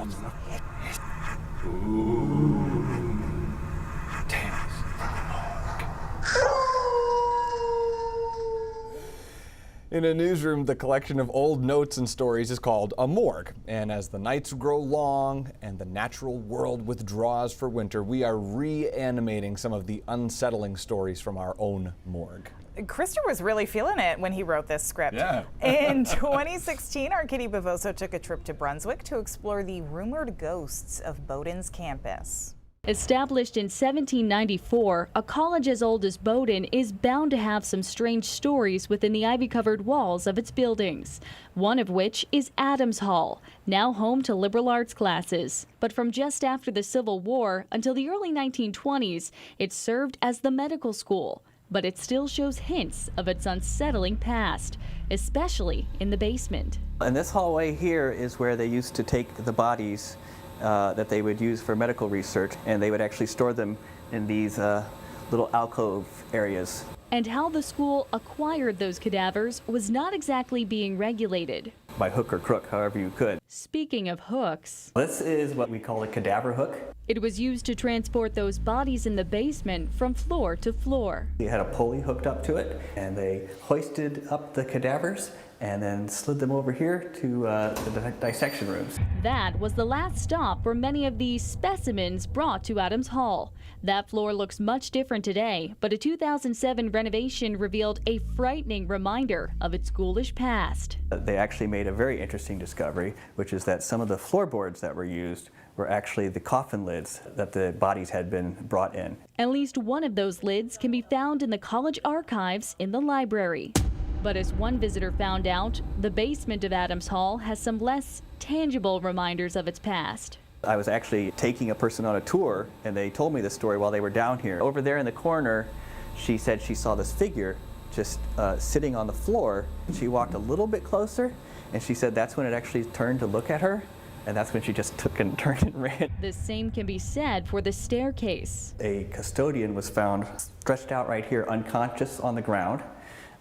In a newsroom, the collection of old notes and stories is called a morgue. And as the nights grow long and the natural world withdraws for winter, we are reanimating some of the unsettling stories from our own morgue. Krister was really feeling it when he wrote this script. Yeah. In 2016, our Kitty Bavoso took a trip to Brunswick to explore the rumored ghosts of Bowdoin's campus. Established in 1794, a college as old as Bowdoin is bound to have some strange stories within the ivy-covered walls of its buildings, one of which is Adams Hall, now home to liberal arts classes. But from just after the Civil War until the early 1920s, it served as the medical school. But it still shows hints of its unsettling past, especially in the basement. And this hallway here is where they used to take the bodies that they would use for medical research, and they would actually store them in these little alcove areas. And how the school acquired those cadavers was not exactly being regulated. By hook or crook, however you could. Speaking of hooks, This is what we call a cadaver hook. it was used to transport those bodies in the basement from floor to floor. They had a pulley hooked up to it, and they hoisted up the cadavers and then slid them over here to the dissection rooms. That was the last stop for many of these specimens brought to Adams Hall. That floor looks much different today, but a 2007 renovation revealed a frightening reminder of its ghoulish past. They actually made a very interesting discovery, which is that some of the floorboards that were used were actually the coffin lids that the bodies had been brought in. At least one of those lids can be found in the college archives in the library. But as one visitor found out, the basement of Adams Hall has some less tangible reminders of its past. I was actually taking a person on a tour, and they told me the story while they were down here. Over there in the corner, she said she saw this figure just sitting on the floor. She walked a little bit closer, and she said that's when it actually turned to look at her, and that's when she just took and turned and ran. The same can be said for the staircase. A custodian was found stretched out right here, unconscious on the ground.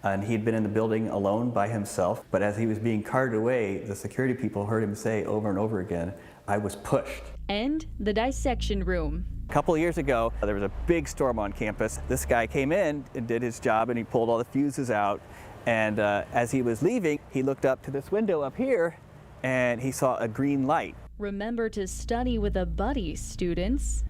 And he'd been in the building alone by himself, but as he was being carted away, the security people heard him say over and over again, "I was pushed." And the dissection room. A couple of years ago, there was a big storm on campus. This guy came in and did his job, and he pulled all the fuses out. And as he was leaving, he looked up to this window up here, and he saw a green light. Remember to study with a buddy, students.